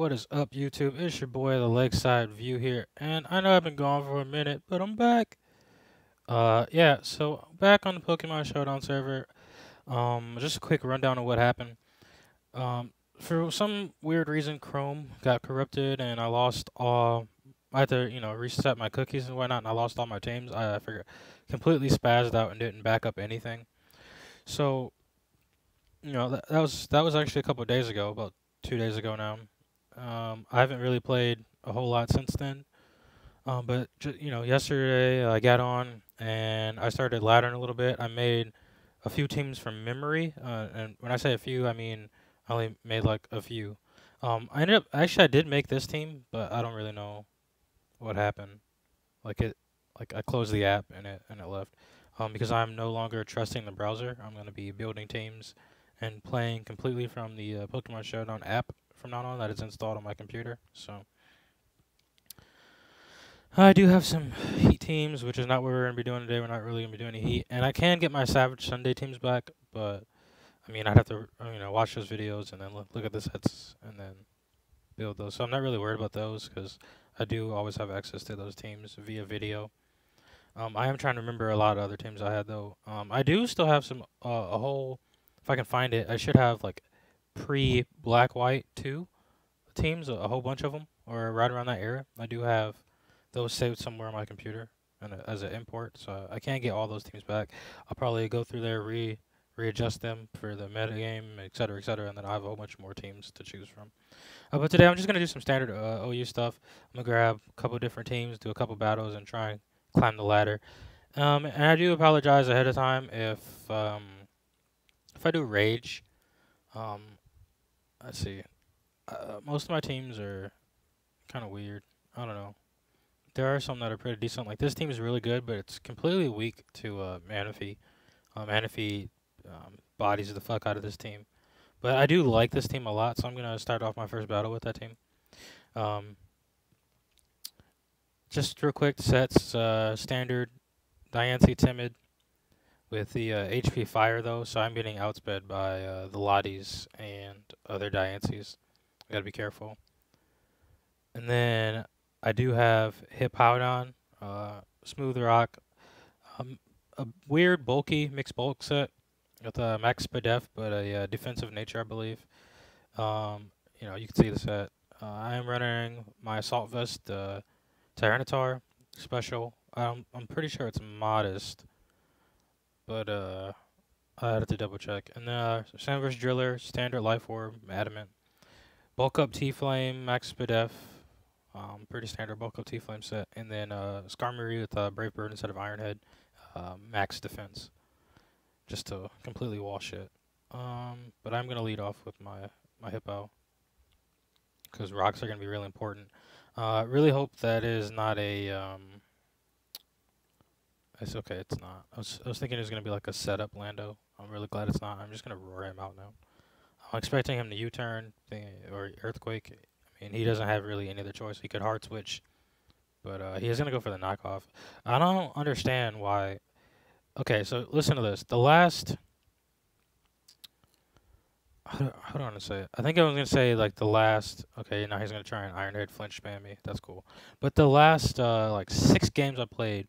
What is up, YouTube? It's your boy, the Lakeside View here, and I know I've been gone for a minute, but I'm back. Yeah, so back on the Pokemon Showdown server. Just a quick rundown of what happened. Um, for some weird reason, Chrome got corrupted, and I lost all. I had to, reset my cookies and whatnot, and I lost all my teams. I figured completely spazzed out and didn't back up anything. So, that was actually a couple of days ago, about 2 days ago now. I haven't really played a whole lot since then. But yesterday I got on and I started laddering a little bit. I made a few teams from memory, and when I say a few, I mean I only made like a few. I did make this team, but I don't really know what happened. Like I closed the app and it left. Because I'm no longer trusting the browser. I'm gonna be building teams and playing completely from the Pokemon Showdown app from now on that is installed on my computer. So I do have some Heat teams, which is not what we're going to be doing today. We're not really going to be doing any Heat. And I can get my Savage Sunday teams back, but, I mean, I'd have to, watch those videos and then look at the sets and then build those. So I'm not really worried about those because I do always have access to those teams via video. I am trying to remember a lot of other teams I had, though. I do still have some, a whole, if I can find it, I should have, like, pre-Black-White 2 teams, a whole bunch of them, or right around that era. I do have those saved somewhere on my computer and as an import, so I can't get all those teams back. I'll probably go through there, readjust them for the meta game, etc., and then I have a whole bunch more teams to choose from. But today I'm just gonna do some standard OU stuff. I'm gonna grab a couple different teams, do a couple battles, and try and climb the ladder. And I do apologize ahead of time if I do rage. Um, let's see. Most of my teams are kind of weird. I don't know. There are some that are pretty decent. Like this team is really good, but it's completely weak to Manaphy. Manaphy bodies the fuck out of this team. But I do like this team a lot, so I'm gonna start off my first battle with that team. Um, just real quick sets. Standard Diancie Timid with the HP Fire though, so I'm getting outsped by the Lotties and other Diancies. I gotta be careful. And then I do have Hippowdon, Smooth Rock, a weird bulky mixed bulk set with a max def, but a defensive nature, I believe. You can see the set. I am running my Assault Vest Tyranitar special. I'm pretty sure it's modest, but I had to double check. And then Sandverse Driller, Standard Life Orb, Adamant, Bulk Up T-Flame, Max def. Pretty standard bulk up T-Flame set. And then Skarmory with Brave Bird instead of Ironhead. Max defense. Just to completely wash it. But I'm going to lead off with my Hippo. Because rocks are going to be really important. Really hope that is not a... it's okay, it's not. I was thinking it was going to be like a setup Lando. I'm really glad it's not. I'm just going to roar him out now. I'm expecting him to U-turn or Earthquake. I mean, he doesn't have really any other choice. He could hard switch, but he is going to go for the knockoff. I don't understand why. Okay, so listen to this. The last... How do I want to say it? I think I was going to say, like, the last... Okay, now he's going to try and Ironhead flinch spam me. That's cool. But the last, like, 6 games I played,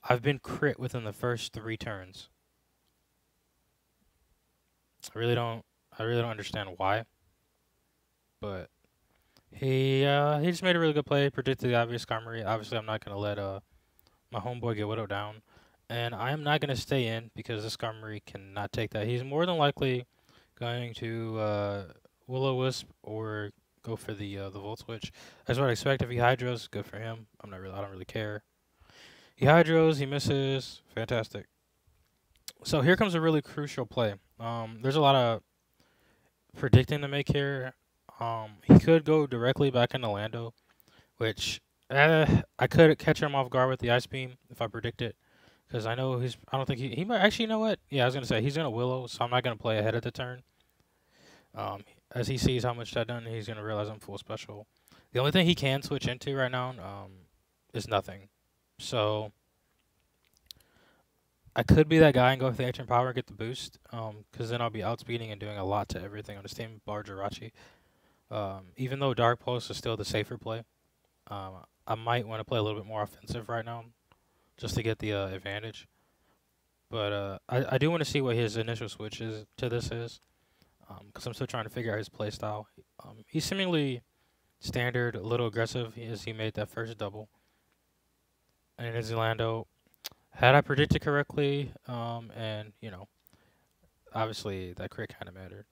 I've been crit within the first 3 turns. I really don't understand why. But... He just made a really good play, predicted the obvious Skarmory. Obviously, I'm not going to let my homeboy get Widow down. And I am not going to stay in because this Skarmory cannot take that. He's more than likely going to Will-O-Wisp or go for the Volt Switch. That's what I expect. If he Hydros, good for him. I don't really care. He Hydros, he misses. Fantastic. So here comes a really crucial play. There's a lot of predicting to make here. He could go directly back into Lando, which I could catch him off guard with the Ice Beam if I predict it, because I know I don't think he might actually. You know what? Yeah, I was gonna say he's gonna Willow, so I'm not gonna play ahead of the turn. As he sees how much that done, he's gonna realize I'm full special. The only thing he can switch into right now is nothing. So I could be that guy and go with the Ancient Power and get the boost, because then I'll be outspeeding and doing a lot to everything on his team, bar Jirachi. Even though Dark Pulse is still the safer play, um, I might want to play a little bit more offensive right now just to get the advantage. But I do want to see what his initial switch is to this is, because I'm still trying to figure out his play style. He's seemingly standard, a little aggressive as he made that first double. And in Zalando, had I predicted correctly, and obviously that crit kind of mattered.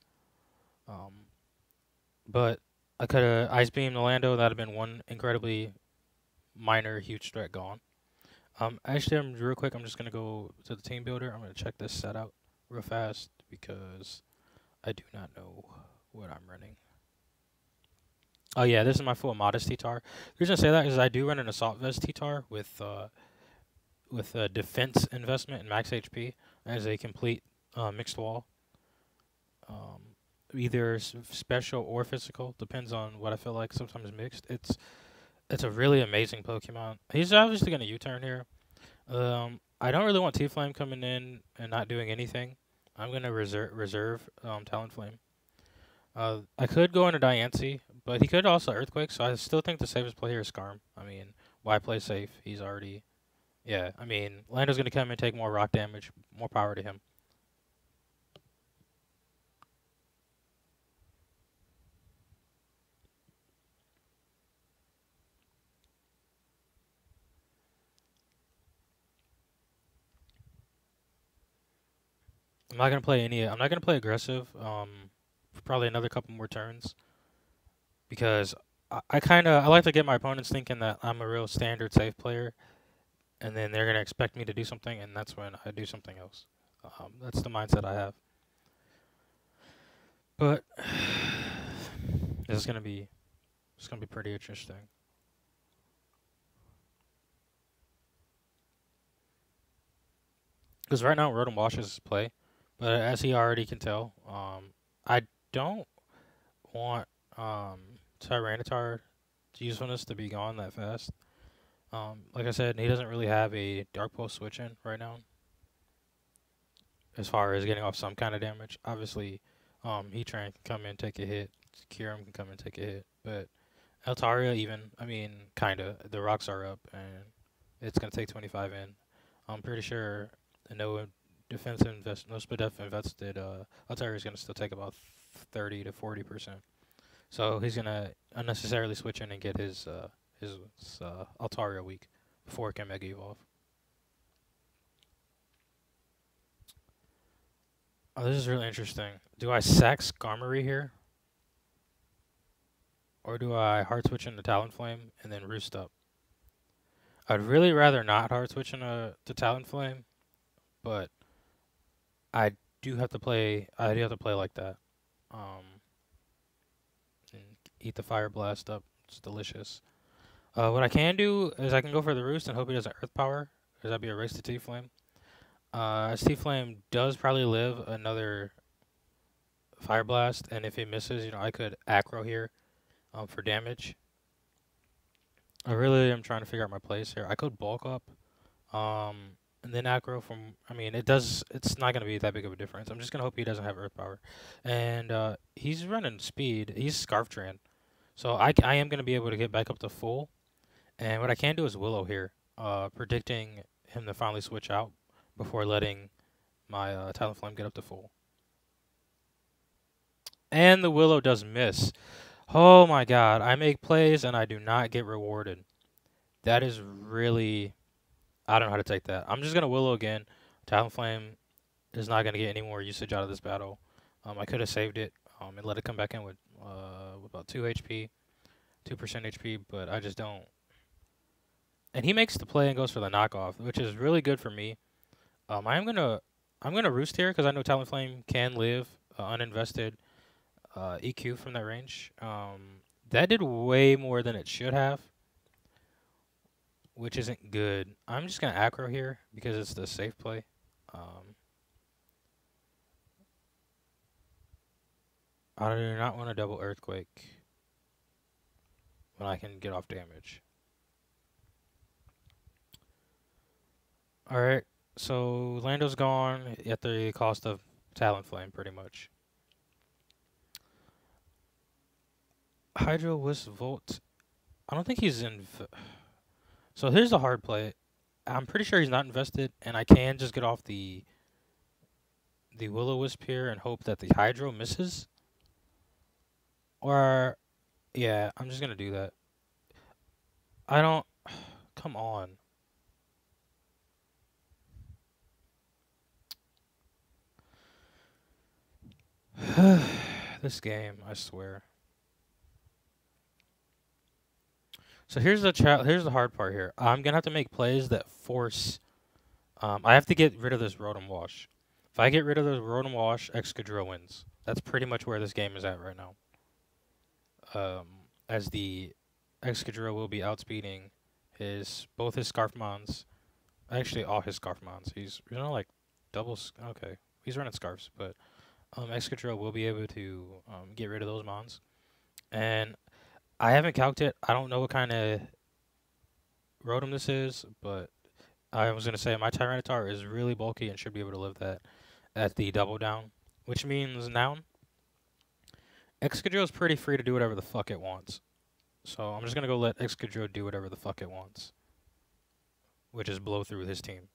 Um, but I could have ice beamed Orlando. That'd have been one incredibly minor, huge threat gone. Actually, I'm real quick. I'm just gonna go to the team builder. I'm gonna check this set out real fast because I do not know what I'm running. Oh yeah, this is my full modest T-tar. The reason I say that is I do run an assault vest T-tar with a defense investment and max HP as a complete mixed wall. Um, Either special or physical, depends on what I feel like. Sometimes mixed. It's a really amazing Pokemon. He's obviously gonna U-turn here. I don't really want T-Flame coming in and not doing anything. I'm gonna reserve Talonflame. I could go into Diancie, but he could also Earthquake, so I still think the safest play here is Skarm. I mean, why play safe? He's already... Yeah, I mean, Lando's going to come and take more rock damage. More power to him. I'm not going to play any... I'm not going to play aggressive for probably another couple more turns. Because I like to get my opponents thinking that I'm a real standard safe player. And then they're going to expect me to do something, and that's when I do something else. That's the mindset I have. But this is going to be... It's going to be pretty interesting. Because right now, Rotom washes his play. But as he already can tell, I don't want Tyranitar's usefulness to be gone that fast. Like I said, he doesn't really have a Dark Pulse switch in right now. As far as getting off some kind of damage. Obviously, Heatran can come in, take a hit. Kyurem can come and take a hit. But Altaria even, I mean, kinda. The rocks are up, and it's going to take 25 in. I'm pretty sure no no SPDF invested, Altaria is going to still take about 30 to 40%. So he's going to unnecessarily switch in and get his Altaria weak before it can Mega Evolve. Oh, this is really interesting. Do I sack Skarmory here? Or do I hard switch into Talonflame and then roost up? I'd really rather not hard switch into Talonflame, but I do have to play like that. And eat the Fire Blast up. It's delicious. What I can do is I can go for the roost and hope he doesn't Earth Power, because that'd be a race to T-Flame. As T-Flame does probably live another Fire Blast, and if he misses, I could Acro here for damage. I really am trying to figure out my place here. I could bulk up, and then Acro from... I mean, it's not going to be that big of a difference. I'm just going to hope he doesn't have Earth Power. And he's running speed. He's Scarf Tran. So I am going to be able to get back up to full. And what I can do is Willow here, predicting him to finally switch out before letting my Talonflame get up to full. And the Willow does miss. Oh my god, I make plays and I do not get rewarded. That is really... I don't know how to take that. I'm just going to Willow again. Talonflame is not going to get any more usage out of this battle. I could have saved it and let it come back in with about 2 HP, 2% HP, but I just don't. And he makes the play and goes for the knockoff, which is really good for me. I'm gonna roost here because I know Talonflame can live uninvested EQ from that range. That did way more than it should have, which isn't good. I'm just gonna Acro here because it's the safe play. I do not want to double Earthquake when I can get off damage. Alright, so Lando's gone at the cost of Talonflame, pretty much. Hydro Wisp Volt. I don't think he's in. So here's the hard play. I'm pretty sure he's not invested, and I can just get off the Will-O-Wisp here and hope that the Hydro misses. Or, yeah, I'm just gonna do that. I don't. Come on. This game, I swear. So here's the hard part here. I'm gonna have to make plays that force. I have to get rid of this Rotom Wash. If I get rid of the Rotom Wash, Excadrill wins. That's pretty much where this game is at right now. As the Excadrill will be outspeeding both his Scarfmons, actually all his Scarfmons. He's like doubles. Okay, he's running Scarfs, but Excadrill will be able to get rid of those Mons. And I haven't calced it. I don't know what kind of Rotom this is, but I was gonna say my Tyranitar is really bulky and should be able to live that at the double down, which means now Excadrill is pretty free to do whatever the fuck it wants. So I'm just gonna go let Excadrill do whatever the fuck it wants, which is blow through his team.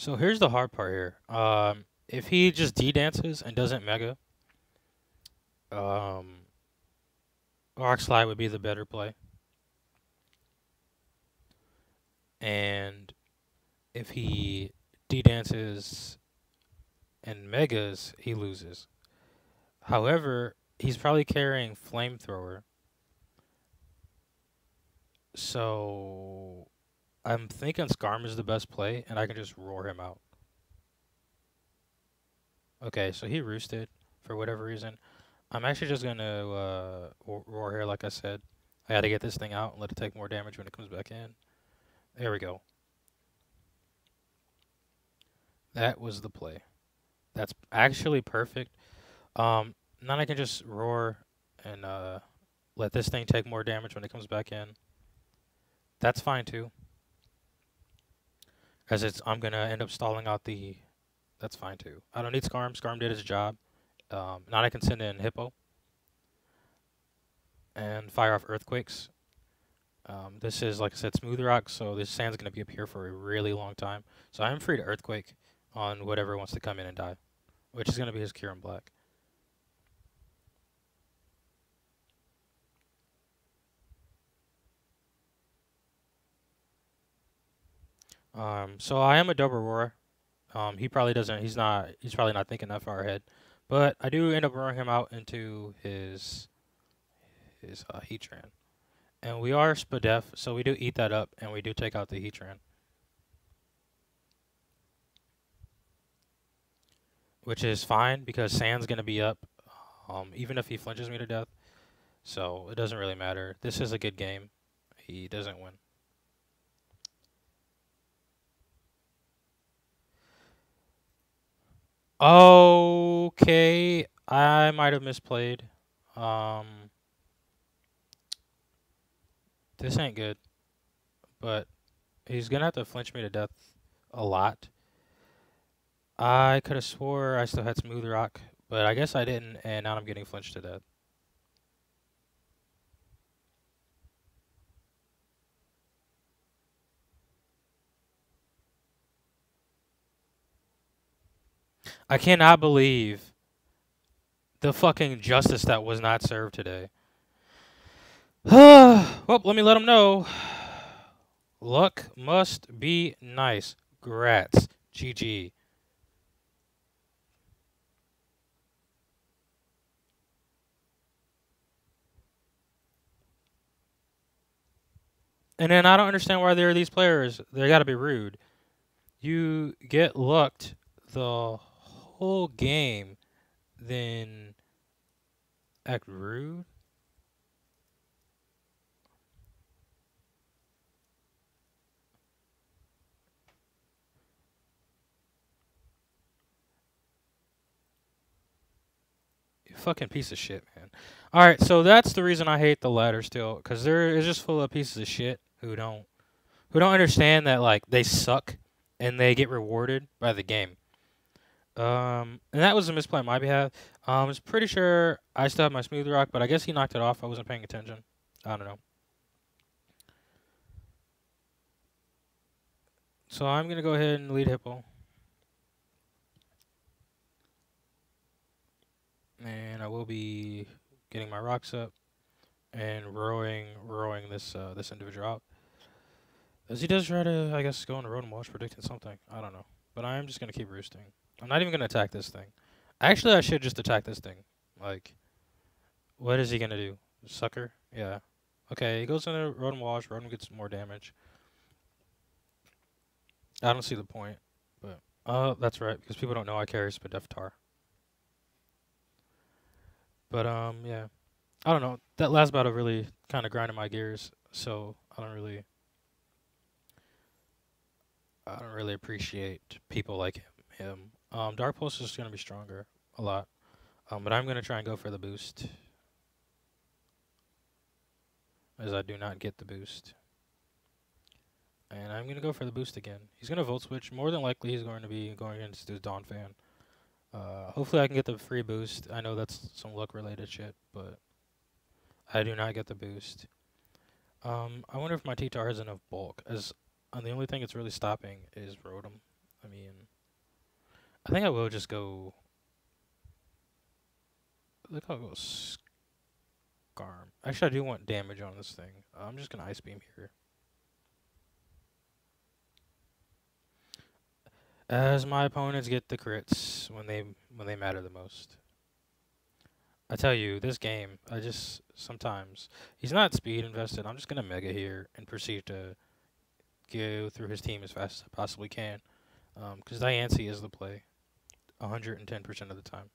So here's the hard part here. If he just D-dances and doesn't Mega, Rock Slide would be the better play. And if he D-dances and Megas, he loses. However, he's probably carrying Flamethrower. So I'm thinking Skarm is the best play, and I can just roar him out. Okay, so he roosted for whatever reason. I'm actually just going to roar here, like I said. I got to get this thing out and let it take more damage when it comes back in. There we go. That was the play. That's actually perfect. Now I can just roar and let this thing take more damage when it comes back in. That's fine too. As I'm gonna end up stalling out the. That's fine too. I don't need Skarm. Skarm did his job. Now I can send in Hippo and fire off Earthquakes. This is, like I said, Smooth Rock, so this sand's gonna be up here for a really long time. So I'm free to Earthquake on whatever wants to come in and die, which is gonna be his Kyurem Black. So I am a double roar. He probably doesn't. He's probably not thinking that far ahead. But I do end up roaring him out into his Heatran. And we are Spadef, so we do eat that up, and we do take out the Heatran. Which is fine, because Sand's going to be up, even if he flinches me to death. So it doesn't really matter. This is a good game. He doesn't win. Okay, I might have misplayed. This ain't good, but he's gonna have to flinch me to death a lot. I could have swore I still had Smooth Rock, but I guess I didn't, and now I'm getting flinched to death. I cannot believe the fucking justice that was not served today. Well, let me let him know. Luck must be nice. Grats. GG. And then I don't understand why there are these players. They gotta be rude. You get lucked the whole game, then act rude? You fucking piece of shit, man. Alright, so that's the reason I hate the ladder still, because there is just full of pieces of shit who don't understand that, like, they suck and they get rewarded by the game. And that was a misplay on my behalf. I was pretty sure I still have my smooth rock, but I guess he knocked it off. I wasn't paying attention. I don't know. So I'm gonna go ahead and lead Hippo, and I will be getting my rocks up and rowing this individual out. As he does try to, I guess, go on the road and watch predicting something. I don't know, but I am just gonna keep roosting. I'm not even gonna attack this thing. Actually, I should just attack this thing. Like, what is he gonna do? Sucker? Yeah. Okay, he goes in the road and wash. Road gets more damage. I don't see the point, but that's right because people don't know I carry Spadeftar. But yeah, I don't know. That last battle really kind of grinded my gears, so I don't really appreciate people like him. Dark Pulse is gonna be stronger a lot. But I'm gonna try and go for the boost, as I do not get the boost. And I'm gonna go for the boost again. He's gonna Volt Switch. More than likely, he's going to be going against his Dawn Fan. Hopefully, I can get the free boost. I know that's some luck related shit, but I do not get the boost. I wonder if my T-Tar has enough bulk, as the only thing it's really stopping is Rotom. I mean, I think I will just go. I think I'll go Scarm. Actually, I do want damage on this thing. I'm just gonna Ice Beam here. As my opponents get the crits when they matter the most. I tell you, this game, I just sometimes he's not speed invested. I'm just gonna Mega here and proceed to go through his team as fast as I possibly can. Because Diancie is the play, 110% of the time.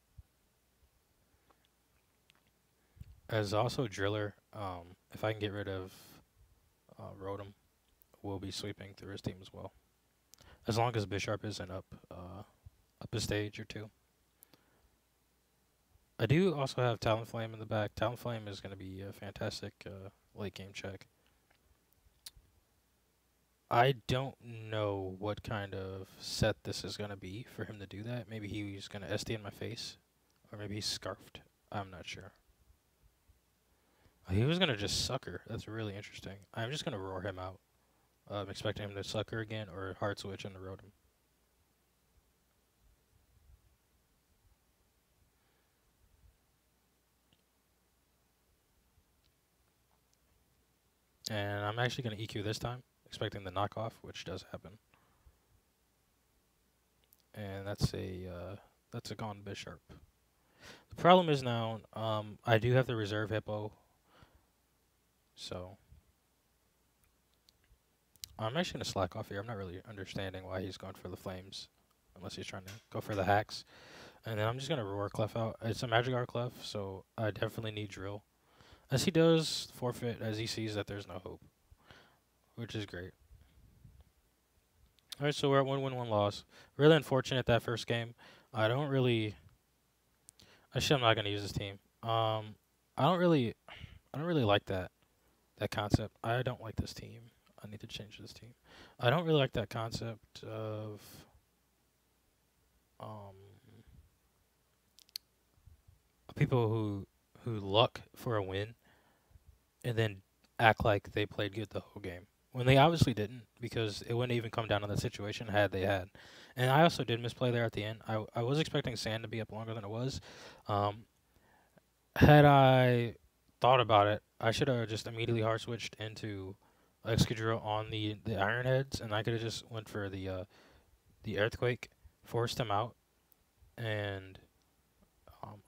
As also Driller, if I can get rid of Rotom, will be sweeping through his team as well. As long as Bisharp isn't up a stage or two. I do also have Talonflame in the back. Talonflame is going to be a fantastic late game check. I don't know what kind of set this is going to be for him to do that. Maybe he's going to SD in my face, or maybe he's Scarfed. I'm not sure. He was going to just Sucker. That's really interesting. I'm just going to roar him out. I'm expecting him to Sucker again or Hard Switch and Rotom. And I'm actually going to EQ this time, expecting the knockoff, which does happen. And that's a gone Bisharp. The problem is now, I do have the reserve Hippo, so I'm actually going to slack off here. I'm not really understanding why he's going for the Flames, unless he's trying to go for the hacks. And then I'm just going to Roar Clef out. It's a Magikarp Clef, so I definitely need Drill. As he does forfeit, as he sees that there's no hope, which is great. Alright, so we're at 1-1-1 loss. Really unfortunate that first game. I don't really... Actually, I'm not going to use this team. I don't really like that concept. I don't like this team. I need to change this team. I don't really like that concept of people who luck for a win and then act like they played good the whole game when they obviously didn't, because it wouldn't even come down to that situation had they had. And I also did misplay there at the end. I was expecting Sand to be up longer than it was. Had I thought about it, I should have just immediately hard switched into Excadrill on the Iron Heads, and I could have just went for the Earthquake, forced him out, and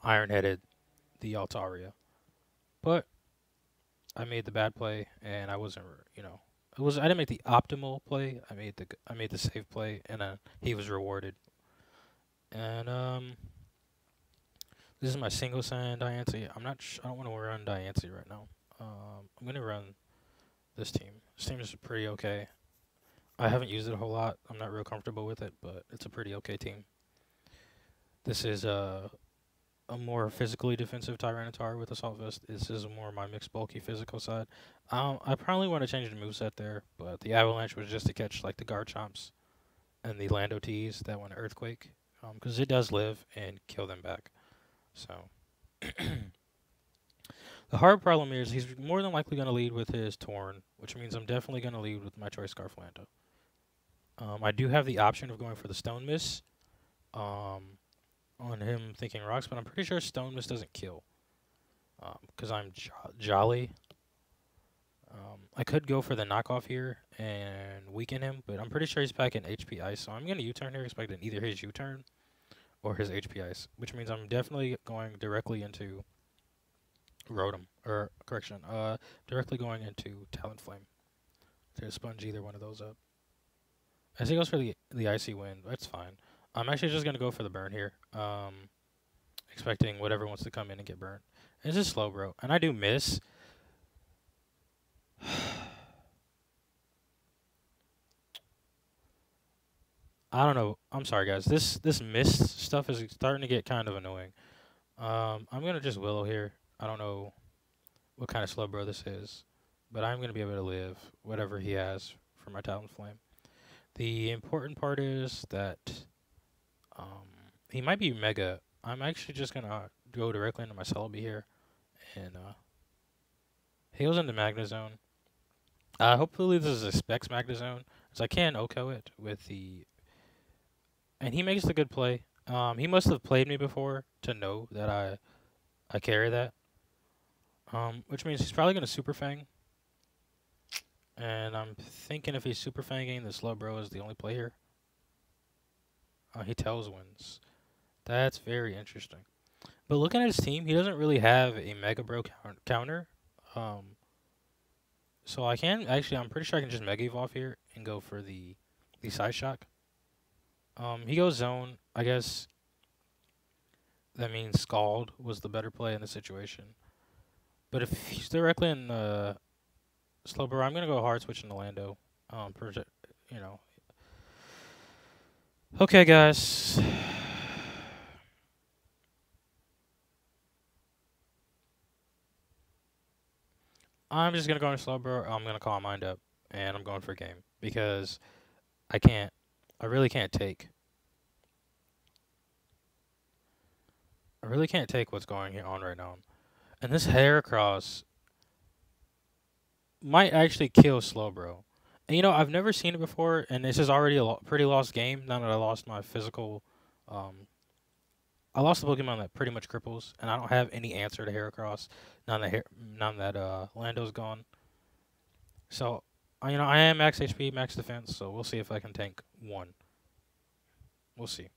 Iron Headed the Altaria. But I made the bad play, and I wasn't, I didn't make the optimal play. I made the safe play, and he was rewarded. And this is my single sand Diancie. I don't want to run Diancie right now. I'm gonna run this team. This team is pretty okay. I haven't used it a whole lot. I'm not real comfortable with it, but it's a pretty okay team. This is a more physically defensive Tyranitar with Assault Vest. This is more my mixed bulky physical side. I probably want to change the moveset there, but the Avalanche was just to catch like the Garchomps and the Lando T's that want Earthquake, because it does live and kill them back. So the hard problem is he's more than likely going to lead with his Torn, which means I'm definitely going to lead with my Choice Scarf Lando. I do have the option of going for the Stone Miss on him thinking Rocks, but I'm pretty sure Stone Miss doesn't kill because I'm jolly. I could go for the knockoff here and weaken him, but I'm pretty sure he's packing HP Ice, so I'm going to U-turn here expecting either his U-turn or his HP Ice, which means I'm definitely going directly into Rotom, or correction, directly going into Talonflame to sponge either one of those up. As he goes for the Icy Wind, that's fine. I'm actually just going to go for the burn here, expecting whatever wants to come in and get burnt. And this is slow, bro, and I do miss. I don't know. I'm sorry, guys. This mist stuff is starting to get kind of annoying. I'm gonna just Willow here. I don't know what kind of slow bro this is, but I'm gonna be able to live whatever he has for my Talonflame. The important part is that he might be Mega. I'm actually just gonna go directly into my Celebi here, and he goes into Magnezone. Hopefully this is a Specs Magnezone, because I can OHKO it with the. And he makes the good play. He must have played me before to know that I carry that. Which means he's probably going to Super Fang. And I'm thinking if he's Super Fanging, the Slow Bro is the only play here. He Tails wins. That's very interesting. But looking at his team, he doesn't really have a Mega Bro counter. So I can, actually, I'm pretty sure I can just Mega Evolve here and go for the Side Shock. He goes Zone. I guess that means Scald was the better play in the situation. But if he's directly in Slowbro, I'm gonna go hard switch into Lando. You know. Okay, guys. I'm just gonna go into Slowbro. I'm gonna call Mind Up, and I'm going for a game because I really can't take. I really can't take what's going on right now. And this Heracross might actually kill Slowbro. And you know, I've never seen it before, and this is already a pretty lost game now that I lost my physical. I lost the Pokemon that pretty much cripples, and I don't have any answer to Heracross now that Lando's gone. So, you know, I am max HP, max defense, so we'll see if I can tank one. We'll see.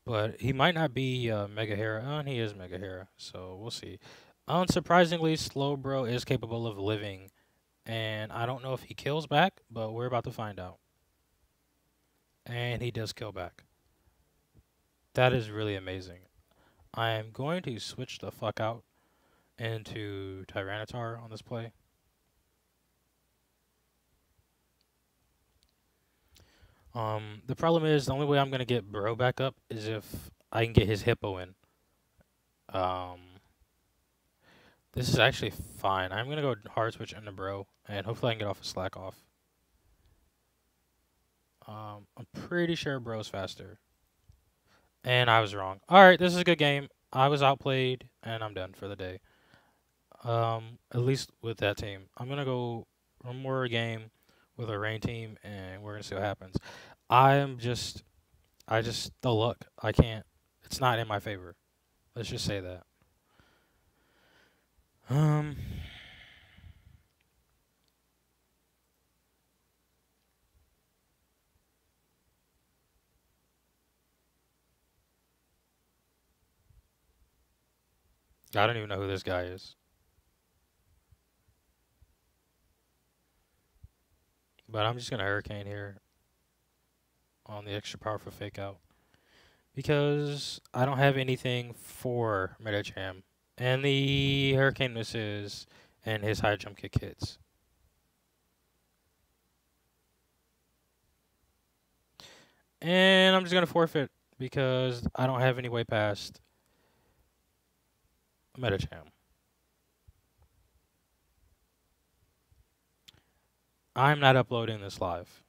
But he might not be Mega Hera. Oh, and he is Mega Hera, so we'll see. Unsurprisingly, Slowbro is capable of living, and I don't know if he kills back, but we're about to find out. And he does kill back. That is really amazing. I am going to switch the fuck out into Tyranitar on this play. The problem is the only way I'm gonna get Bro back up is if I can get his Hippo in. This is actually fine. I'm gonna go hard switch into Bro, and hopefully I can get off a Slack off. I'm pretty sure Bro's faster. And I was wrong. Alright, this is a good game. I was outplayed, and I'm done for the day. At least with that team. I'm gonna go one more game with our rain team, and we're gonna see what happens. The luck. I can't. It's not in my favor. Let's just say that. I don't even know who this guy is. But I'm just gonna Hurricane here on the extra powerful fake out. Because I don't have anything for Medicham. And the Hurricane misses, and his high jump kick hits. And I'm just going to forfeit because I don't have any way past Medicham. I'm not uploading this live.